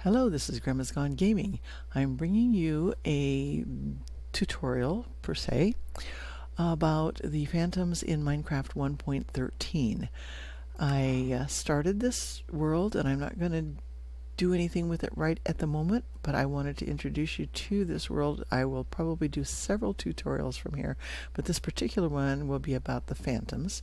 Hello, this is Grandma's Gone Gaming. I'm bringing you a tutorial, per se, about the phantoms in Minecraft 1.13. I started this world and I'm not going to do anything with it right at the moment, but I wanted to introduce you to this world. I will probably do several tutorials from here, but this particular one will be about the phantoms,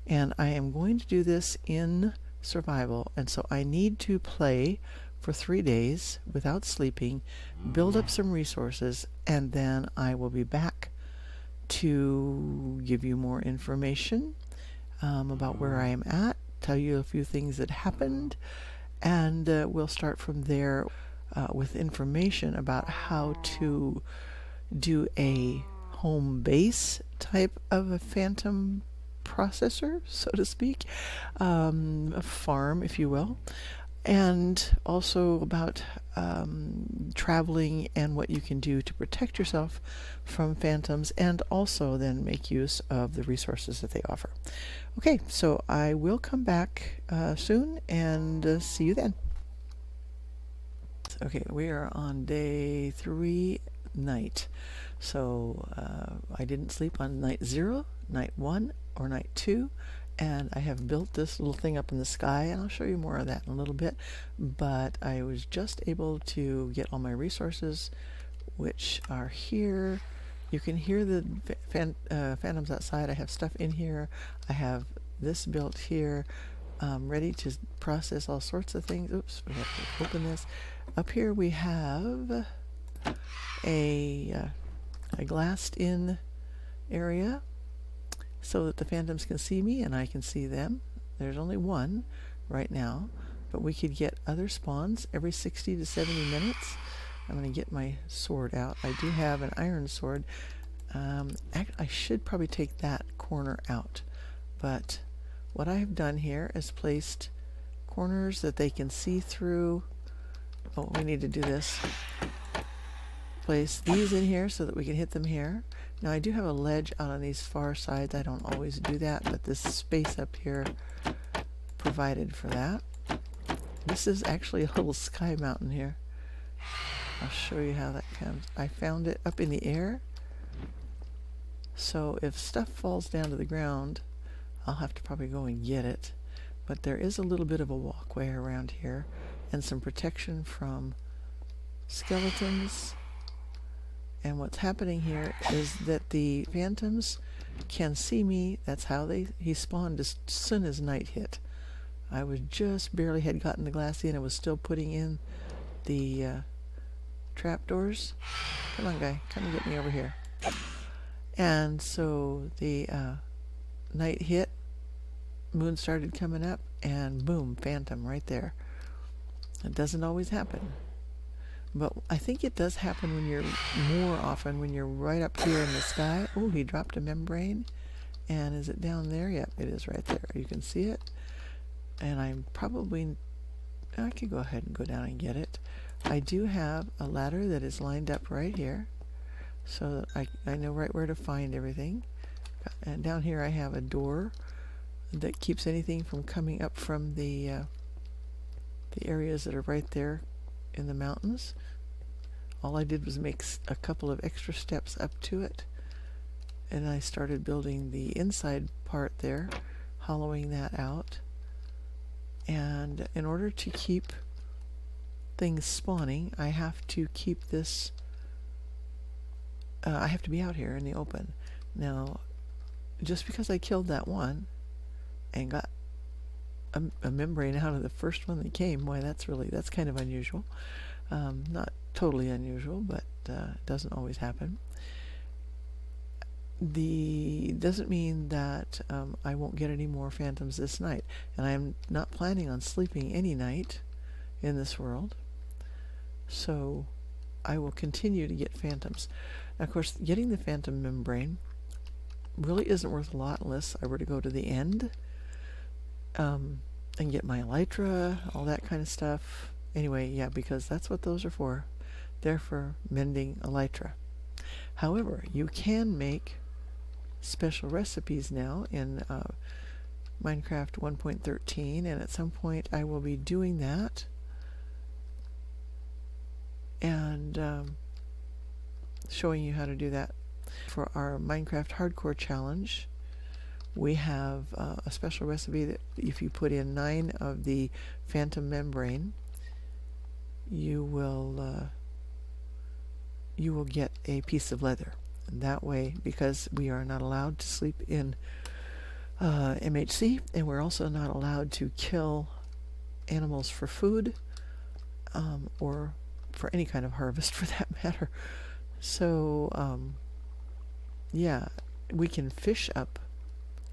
and I am going to do this in survival, and so I need to play for 3 days without sleeping, build up some resources, and then I will be back to give you more information about where I am at, tell you a few things that happened, and we'll start from there with information about how to do a home base type of a phantom processor, so to speak, a farm, if you will, and also about traveling and what you can do to protect yourself from phantoms, and also then make use of the resources that they offer. Okay, so I will come back soon and see you then. Okay, we are on day 3, night. So I didn't sleep on night 0, night 1, or night 2. And I have built this little thing up in the sky, and I'll show you more of that in a little bit. But I was just able to get all my resources, which are here. You can hear the phantoms outside. I have stuff in here. I have this built here, ready to process all sorts of things. Oops, we have to open this. Up here we have a glassed-in area, so that the phantoms can see me and I can see them. There's only one right now, but we could get other spawns every 60 to 70 minutes. I'm going to get my sword out. I do have an iron sword. I should probably take that corner out, but what I've done here is placed corners that they can see through. Oh, we need to do this. Place these in here so that we can hit them here. Now I do have a ledge out on these far sides. I don't always do that, but this space up here provided for that. This is actually a little sky mountain here. I'll show you how that comes. I found it up in the air, so if stuff falls down to the ground, I'll have to probably go and get it. But there is a little bit of a walkway around here and some protection from skeletons. And what's happening here is that the phantoms can see me. That's how he spawned as soon as night hit. I was just barely had gotten the glass in. I was still putting in the trapdoors. Come on, guy. Come and get me over here. And so the night hit. Moon started coming up. And boom, phantom right there. It doesn't always happen. But I think it does happen when you're more often when you're right up here in the sky. Oh, he dropped a membrane. And is it down there? Yep, it is right there. You can see it. And I could go ahead and go down and get it. I do have a ladder that is lined up right here, so that I know right where to find everything. And down here I have a door that keeps anything from coming up from the areas that are right there in the mountains. All I did was make a couple of extra steps up to it, and I started building the inside part there, hollowing that out. And in order to keep things spawning, I have to keep this I have to be out here in the open. Now, just because I killed that one and got a membrane out of the first one that came, why, that's kind of unusual. Not totally unusual, but it doesn't always happen. Doesn't mean that I won't get any more phantoms this night, and I'm not planning on sleeping any night in this world, so I will continue to get phantoms. Now, of course, getting the phantom membrane really isn't worth a lot unless I were to go to the end and get my elytra, all that kind of stuff. Anyway, yeah, because that's what those are for. They're for mending elytra. However, you can make special recipes now in Minecraft 1.13, and at some point I will be doing that. and showing you how to do that. For our Minecraft Hardcore Challenge, we have a special recipe that if you put in 9 of the phantom membrane, you will get a piece of leather. And that way, because we are not allowed to sleep in MHC, and we're also not allowed to kill animals for food, or for any kind of harvest for that matter. So yeah, we can fish up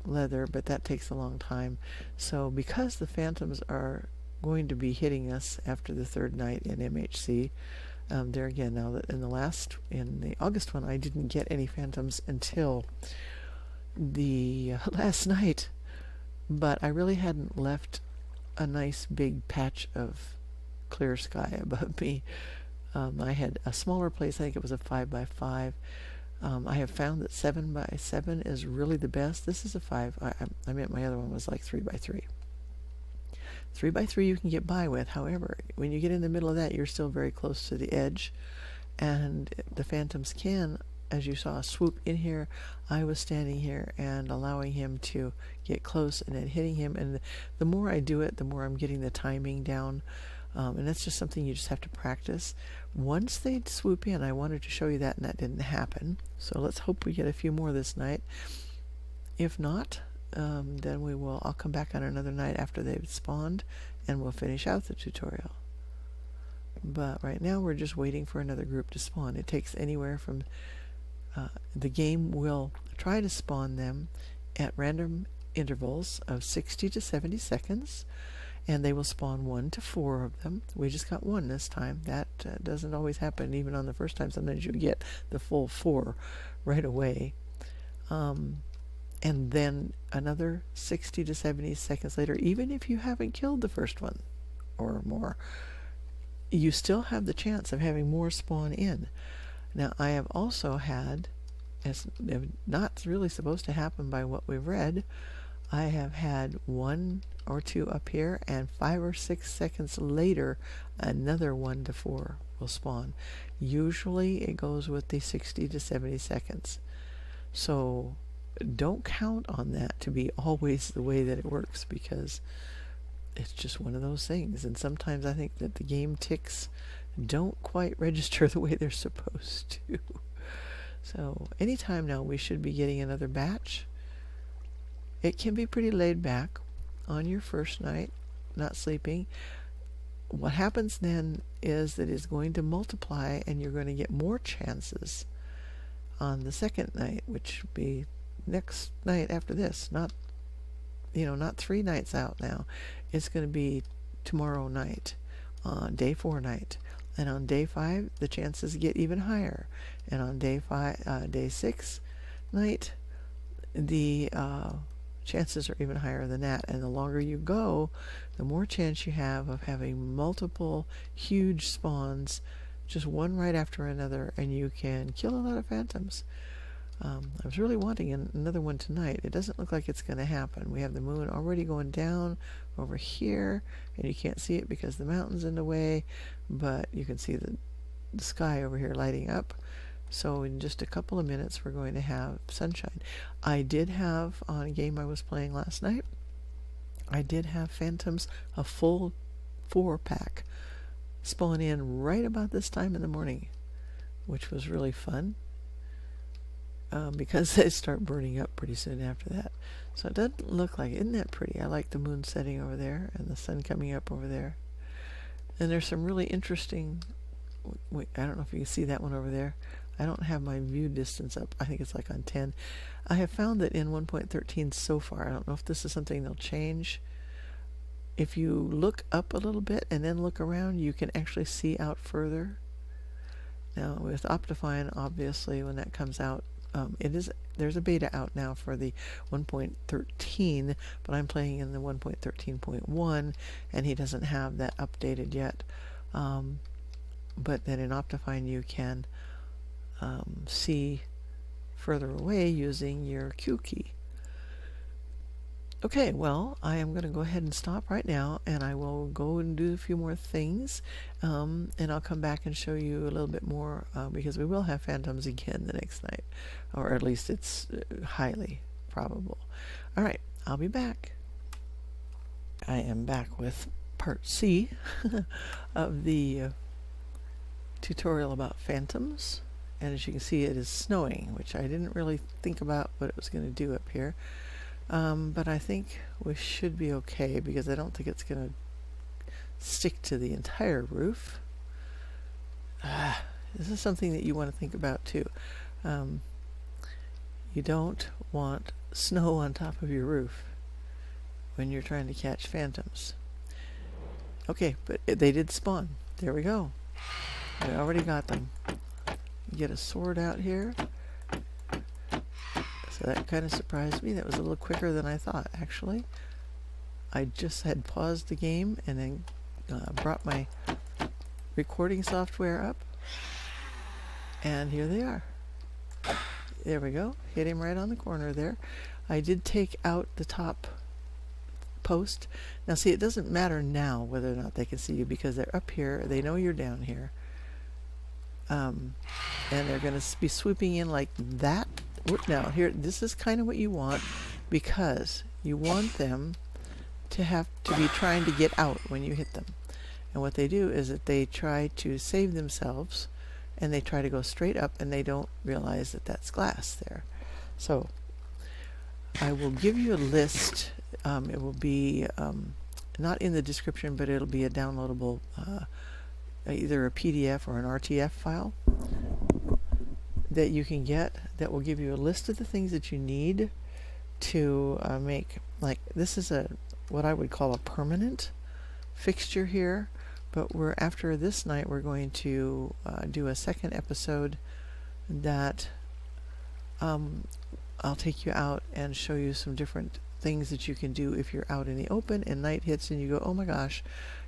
leather, but that takes a long time. So because the phantoms are going to be hitting us after the 3rd night in MHC, there again, now that in the August one, I didn't get any phantoms until the last night, but I really hadn't left a nice big patch of clear sky above me. I had a smaller place. I think it was a 5x5. I have found that 7x7 is really the best. This is a 5. I meant my other one was like 3x3. 3x3 you can get by with. However, when you get in the middle of that, you're still very close to the edge, and the phantoms can, as you saw, swoop in here. I was standing here and allowing him to get close and then hitting him, and the more I do it, the more I'm getting the timing down, and that's just something you just have to practice. Once they swoop in, I wanted to show you that, and that didn't happen. So let's hope we get a few more this night. If not, then I'll come back on another night after they've spawned, and we'll finish out the tutorial. But right now we're just waiting for another group to spawn. It takes anywhere from the game will try to spawn them at random intervals of 60 to 70 seconds, and they will spawn 1 to 4 of them. We just got 1 this time. That doesn't always happen. Even on the first time, sometimes you get the full 4 right away. And then another 60 to 70 seconds later, even if you haven't killed the first one or more, you still have the chance of having more spawn in. Now, I have also had, it's not really supposed to happen by what we've read, I have had 1 or 2 up here, and 5 or 6 seconds later, another 1 to 4 will spawn. Usually it goes with the 60 to 70 seconds. So don't count on that to be always the way that it works, because it's just one of those things. And sometimes I think that the game ticks don't quite register the way they're supposed to. So anytime now we should be getting another batch. It can be pretty laid back on your first night, not sleeping. What happens then is that it's going to multiply, and you're going to get more chances on the second night, which would be next night after this. Not 3 nights out now. It's going to be tomorrow night, day 4 night. And on day 5, the chances get even higher. And on day 6 night, the chances are even higher than that. And the longer you go, the more chance you have of having multiple huge spawns, just one right after another, and you can kill a lot of phantoms. I was really wanting another one tonight. It doesn't look like it's going to happen. We have the moon already going down over here, and you can't see it because the mountain's in the way, but you can see the sky over here lighting up. So in just a couple of minutes, we're going to have sunshine. I did have, on a game I was playing last night, I did have phantoms, a full 4-pack, spawn in right about this time in the morning, which was really fun. Because they start burning up pretty soon after that. So it doesn't look like it. Isn't that pretty? I like the moon setting over there and the sun coming up over there. And there's some really interesting, I don't know if you can see that one over there. I don't have my view distance up. I think it's like on 10. I have found that in 1.13 so far, I don't know if this is something they'll change. If you look up a little bit and then look around, you can actually see out further. Now with Optifine, obviously, when that comes out, there's a beta out now for the 1.13, but I'm playing in the 1.13.1, and he doesn't have that updated yet. But then in Optifine you can see further away using your Q key. Okay, well, I am going to go ahead and stop right now, and I will go and do a few more things, and I'll come back and show you a little bit more, because we will have phantoms again the next night, or at least it's highly probable. All right, I'll be back. I am back with part C of the tutorial about phantoms, and as you can see, it is snowing, which I didn't really think about what it was going to do up here. But I think we should be okay, because I don't think it's going to stick to the entire roof. This is something that you want to think about too. You don't want snow on top of your roof when you're trying to catch phantoms. Okay, but they did spawn. There we go. We already got them. Get a sword out here. So that kind of surprised me. That was a little quicker than I thought, actually. I just had paused the game and then brought my recording software up. And here they are. There we go. Hit him right on the corner there. I did take out the top post. Now see, it doesn't matter now whether or not they can see you, because they're up here. They know you're down here. And they're going to be swooping in like that. Now here, this is kind of what you want, because you want them to have to be trying to get out when you hit them. And what they do is that they try to save themselves, and they try to go straight up, and they don't realize that that's glass there. So I will give you a list. It will be not in the description, but it'll be a downloadable, either a PDF or an RTF file that you can get, that will give you a list of the things that you need to make, like, this is what I would call a permanent fixture here, but after this night we're going to do a second episode that I'll take you out and show you some different things that you can do if you're out in the open and night hits and you go, oh my gosh,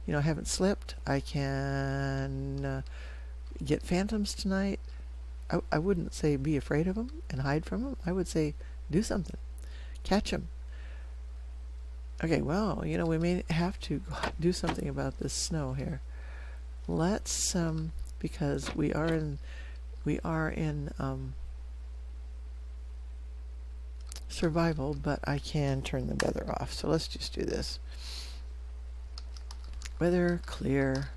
I haven't slept, I can get phantoms tonight. I wouldn't say be afraid of them and hide from them. I would say do something. Catch them. Okay, well, we may have to do something about this snow here. Let's, because we are in survival, but I can turn the weather off. So let's just do this. Weather clear,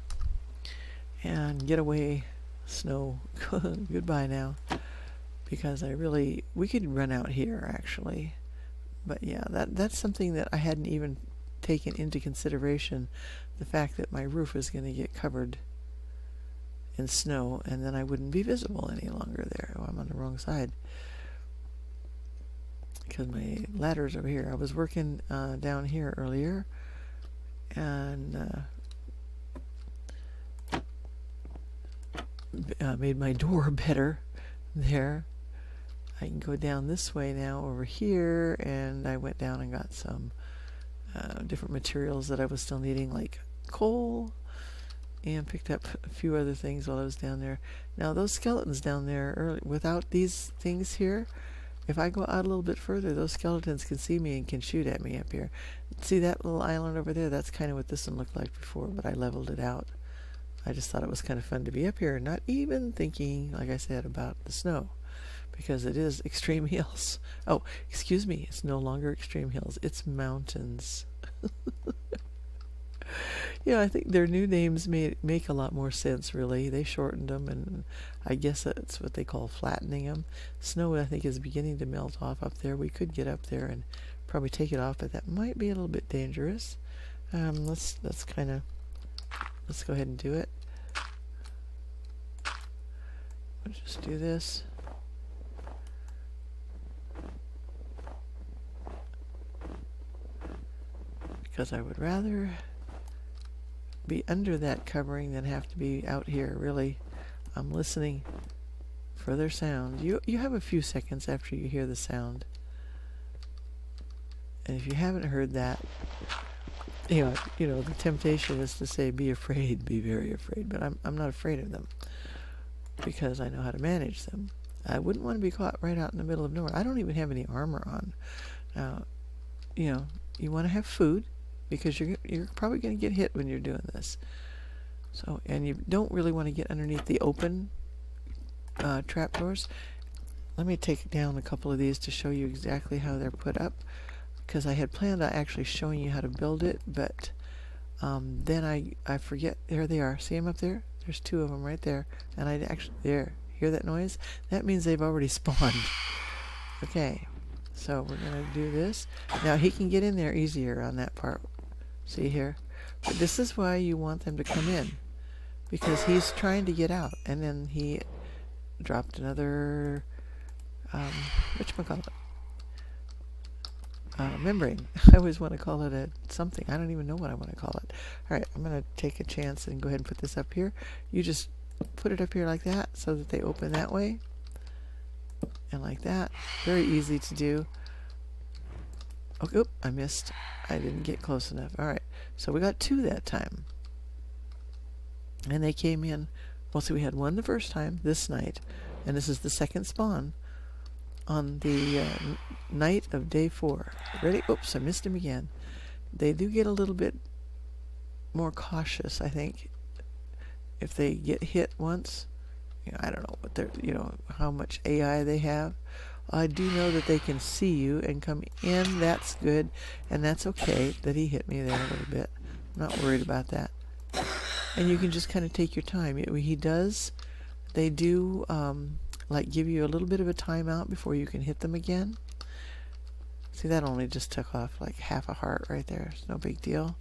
and get away snow. Goodbye now, because we could run out here actually, but yeah, that's something that I hadn't even taken into consideration, the fact that my roof is going to get covered in snow, and then I wouldn't be visible any longer there. Oh, I'm on the wrong side, because my ladder's over here. I was working down here earlier, and made my door better there. I can go down this way now over here, and I went down and got some different materials that I was still needing, like coal, and picked up a few other things while I was down there. Now those skeletons down there, without these things here, if I go out a little bit further, those skeletons can see me and can shoot at me up here. See that little island over there? That's kind of what this one looked like before, but I leveled it out. I just thought it was kind of fun to be up here, not even thinking, like I said, about the snow, because it is extreme hills. Oh, excuse me, it's no longer extreme hills, it's mountains. I think their new names make a lot more sense, really. They shortened them, and I guess that's what they call flattening them. Snow, I think, is beginning to melt off up there. We could get up there and probably take it off, but that might be a little bit dangerous. Let's go ahead and do it. I'll just do this. Because I would rather be under that covering than have to be out here, really. I'm listening for their sound. You have a few seconds after you hear the sound. And if you haven't heard that, the temptation is to say, be afraid, be very afraid. But I'm not afraid of them, because I know how to manage them. I wouldn't want to be caught right out in the middle of nowhere. I don't even have any armor on. Now, you want to have food, because you're probably going to get hit when you're doing this. So, and you don't really want to get underneath the open trapdoors. Let me take down a couple of these to show you exactly how they're put up, because I had planned on actually showing you how to build it, but then I forget. There they are. See them up there? There's two of them right there. And I actually, there, hear that noise? That means they've already spawned. Okay, so we're going to do this. Now he can get in there easier on that part. See here? But this is why you want them to come in, because he's trying to get out. And then he dropped another, whatchamacallit? Membrane. I always want to call it a something. I don't even know what I want to call it. Alright, I'm going to take a chance and go ahead and put this up here. You just put it up here like that so that they open that way. And like that. Very easy to do. Oh, oop, I missed. I didn't get close enough. Alright, so we got two that time. And they came in. Well, so we had one the first time, this night. And this is the second spawn on the night of day 4. Ready? Oops, I missed him again. They do get a little bit more cautious, I think, if they get hit once. You know, I don't know what they're, how much AI they have. I do know that they can see you and come in. That's good, and that's okay that he hit me there a little bit. I'm not worried about that. And you can just kind of take your time. They do like give you a little bit of a timeout before you can hit them again. See, that only just took off like half a heart right there. It's no big deal.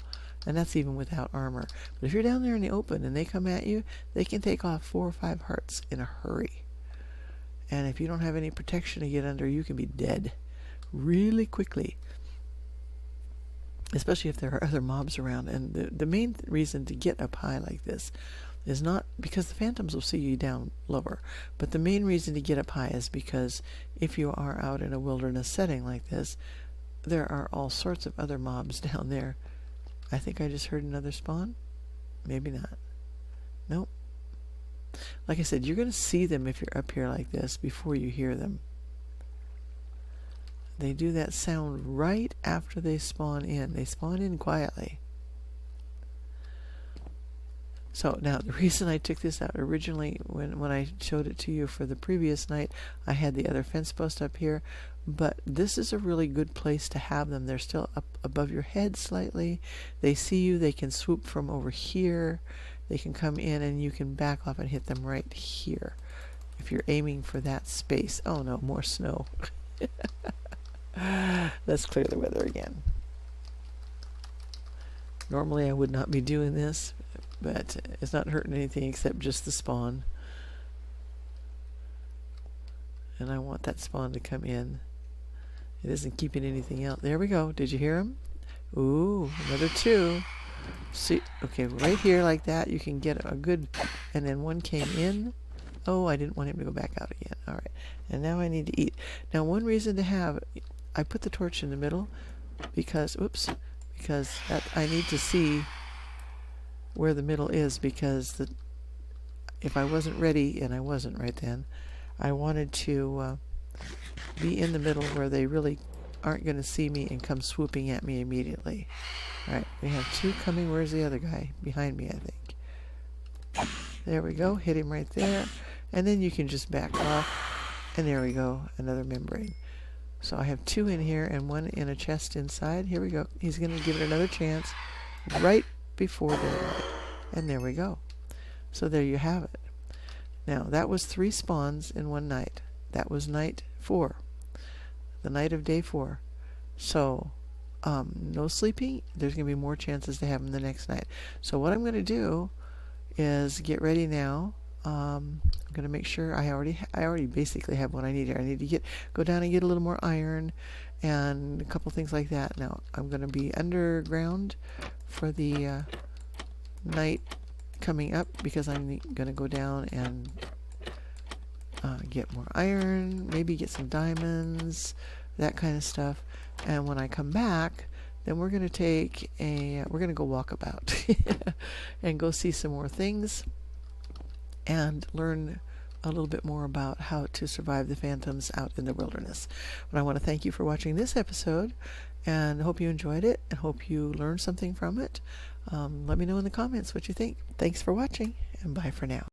And that's even without armor. But if you're down there in the open and they come at you, they can take off 4 or 5 hearts in a hurry. And if you don't have any protection to get under, you can be dead really quickly. Especially if there are other mobs around. And the main reason to get up high like this is not because the phantoms will see you down lower, but the main reason to get up high is because if you are out in a wilderness setting like this, there are all sorts of other mobs down there. I think I just heard another spawn. Maybe not. Nope. Like I said, you're going to see them if you're up here like this before you hear them. They do that sound right after they spawn in. They spawn in quietly. So now the reason I took this out originally, when I showed it to you for the previous night, I had the other fence post up here, but this is a really good place to have them. They're still up above your head slightly. They see you. They can swoop from over here. They can come in and you can back off and hit them right here if you're aiming for that space. Oh no, more snow. Let's clear the weather again. Normally I would not be doing this, but it's not hurting anything except just the spawn. And I want that spawn to come in. It isn't keeping anything out. There we go. Did you hear him? Ooh, another 2. See, okay, right here like that, you can get a good, and then one came in. Oh, I didn't want him to go back out again. All right, and now I need to eat. Now, one reason to have, I put the torch in the middle because, because I need to see where the middle is, because if I wasn't ready, and I wasn't right then, I wanted to be in the middle where they really aren't going to see me and come swooping at me immediately. Alright, we have 2 coming. Where's the other guy? Behind me, I think. There we go. Hit him right there. And then you can just back off. And there we go. Another membrane. So I have 2 in here and 1 in a chest inside. Here we go. He's going to give it another chance right before daylight. And there we go. So there you have it. Now, that was 3 spawns in one night. That was night 4. The night of day 4. So, no sleeping. There's going to be more chances to have them the next night. So what I'm going to do is get ready now. I'm going to make sure I already basically have what I need here. I need to go down and get a little more iron and a couple things like that. Now, I'm going to be underground for the night coming up because I'm going to go down and get more iron, maybe get some diamonds, that kind of stuff. And when I come back, then we're going to go walk about and go see some more things and learn a little bit more about how to survive the phantoms out in the wilderness. But I want to thank you for watching this episode, and hope you enjoyed it and hope you learned something from it. Let me know in the comments what you think. Thanks for watching, and bye for now.